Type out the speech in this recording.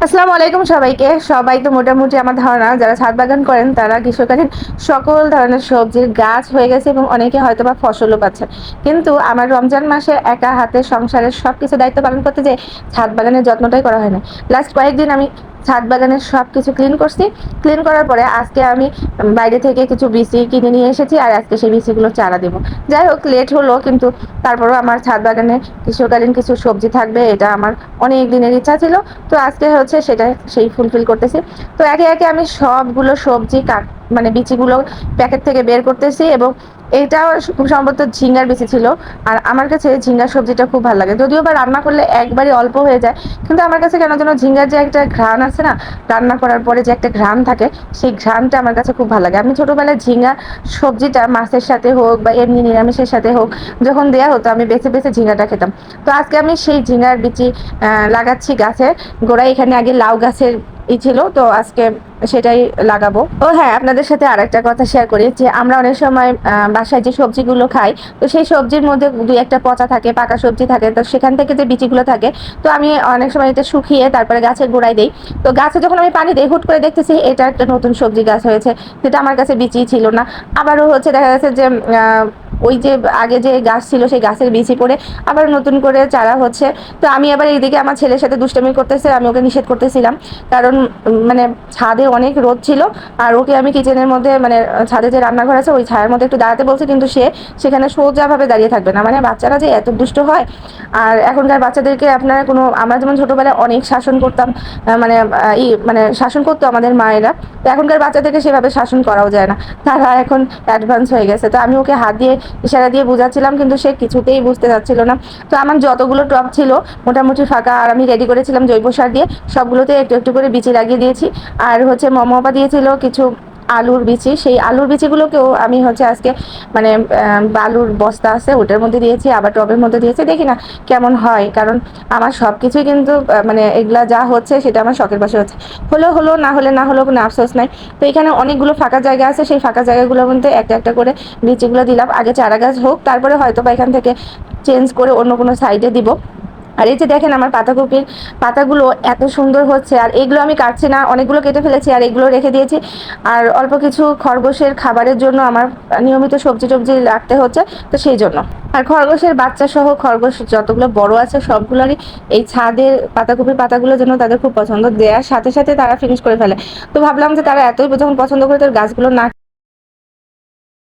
আসসালামু আলাইকুম সবাইকে। সবাই তো মোটামুটি আমার ধারণা যারা ছাদ বাগান করেন তারা গ্রীষ্মকালীন সকল ধরনের সবজির গাছ হয়ে গেছে এবং অনেকে হয়তোবা ফসলও পাচ্ছেন। কিন্তু আমার রমজান মাসে একা হাতে সংসারের সবকিছু দায়িত্ব পালন করতে যেয়ে ছাদ বাগানের যত্নটাই করা হয় না। লাস্ট কয়েকদিন আমি ছাদ বাগানের সবকিছু ক্লিন করছি। ক্লিন করার পরে আজকে আমি বাইরে থেকে কিছু বিচি কিনে নিয়ে এসেছি আর আজকে সেই বিচিগুলো চারা দেব। যাই হোক লেট হলো কিন্তু তারপরেও আমার ছাদ বাগানে গ্রীষ্মকালীন কিছু সবজি থাকবে এটা আমার অনেক দিনের ইচ্ছা ছিল। তো আজকে হচ্ছে সেটা সেই ফুলফিল করতেছি। তো একে একে আমি সবগুলো সবজি মানে বিচিগুলো প্যাকেট থেকে বের করতেছি এবং এইটাও খুব সম্ভবত ঝিঙ্গার বিচি ছিল। আর আমার কাছে ঝিঙ্গার সবজিটা খুব ভালো লাগে, যদিও বা রান্না করলে একবারই অল্প হয়ে যায়, কিন্তু আমার কাছে কেন যেন ঝিঙ্গার যে একটা ঘ্রাণ আছে না, রান্না করার পরে যে একটা ঘ্রাণ থাকে, সেই ঘ্রাণটা আমার কাছে খুব ভালো লাগে। আমি ছোটবেলায় ঝিঙ্গা সবজিটা মাছের সাথে হোক বা এমনি নিরামিষের সাথে হোক যখন দেয়া হতো আমি বেছে বেছে ঝিঙ্গাটা খেতাম। তো আজকে আমি সেই ঝিঙ্গার বিচি লাগাচ্ছি গাছে গোড়ায়। এখানে আগে লাউ গাছের ছিল, তো আজকে সেটাই লাগাবো। ও হ্যাঁ, আপনাদের সাথে আরেকটা কথা শেয়ার করি যে আমরা অনেক সময় বাসায় যে সবজিগুলো খাই, তো সেই সবজির মধ্যে দুই একটা পচা থাকে, পাকা সবজি থাকে, তো সেখান থেকে যে বিচিগুলো থাকে, তো আমি অনেক সময় এটা শুকিয়ে তারপরে গাছের গোড়ায় দিই। তো গাছে যখন আমি পানি দিই হুট করে দেখতেছি এটা একটা নতুন সবজি গাছ হয়েছে, যেটা আমার কাছে বিচি ছিল না। আবারও হচ্ছে দেখা যাচ্ছে যে ওই যে আগে যে গাছ ছিল সেই গাছের বিচি পড়ে আবার নতুন করে চারা হচ্ছে। তো আমি আবার এইদিকে আমার ছেলের সাথে দুষ্টামি করতেছে, আমি ওকে নিষেধ করতেছিলাম, কারণ মানে ছাদে অনেক রোদ ছিল। আর ওকে আমি কিচেনের মধ্যে মানে ছাদে যে রান্নাঘর আছে ওই ছায়ের মধ্যে একটু দাঁড়াতে বলছি, কিন্তু সে সেখানে সোজাভাবে দাঁড়িয়ে থাকবে না। মানে বাচ্চারা যে এত দুষ্ট হয়। আর এখনকার বাচ্চাদেরকে আপনারা কোনো, আমরা যেমন ছোটবেলায় অনেক শাসন করতাম, মানে শাসন করতো আমাদের মায়েরা, তো এখনকার বাচ্চাদেরকে সেভাবে শাসন করাও যায় না, তারা এখন অ্যাডভান্স হয়ে গেছে। তো আমি ওকে হাত দিয়ে ইশারা দিয়ে বোঝাচ্ছিলাম, কিন্তু সে কিছুতেই বুঝতে চাচ্ছিল না। তো আমার যতগুলো টব ছিল মোটামুটি ফাঁকা, আর আমি রেডি করেছিলাম জৈব সার দিয়ে, সবগুলোতে একটু একটু করে বিচি লাগিয়ে দিয়েছি। আর হচ্ছে মমপা দিয়েছিল কিছু আলুর বিচি, সেই আলুর বিচিগুলোকেও আমি হচ্ছে আজকে মানে বালুর বস্তা আছে ওটার মধ্যে দিয়েছি, আবার টবের মধ্যে দিয়েছি, দেখি না কেমন হয়। কারণ আমার সব কিছুই কিন্তু মানে এগুলা যা হচ্ছে সেটা আমার শখের বশে হচ্ছে। হলো হলো, না হলে না হলো, কোনো আফসোস নাই। তো এখানে অনেকগুলো ফাঁকা জায়গা আছে, সেই ফাঁকা জায়গাগুলোর মধ্যে একটা একটা করে বিচিগুলো দিলাম। আগে চারা গাছ হোক, তারপরে হয়তো বা এখান থেকে চেঞ্জ করে অন্য কোনো সাইডে দিব। আর এই যে দেখেন আমার পাতাকপির পাতাগুলো এত সুন্দর হচ্ছে, আর এগুলো আমি কাটছি না, অনেকগুলো কেটে ফেলেছি আর এগুলো রেখে দিয়েছি। আর অল্প কিছু খরগোশের খাবারের জন্য আমার নিয়মিত সবজি টবজি রাখতে হচ্ছে, তো সেই জন্য। আর খরগোশের বাচ্চা সহ খরগোশ যতগুলো বড় আছে সবগুলোরই এই ছাদের পাতাকপির পাতাগুলো যেন তাদের খুব পছন্দ, দেওয়ার সাথে সাথে তারা ফিনিশ করে ফেলে। তো ভাবলাম যে তারা এতই যখন পছন্দ করে, তার গাছগুলো না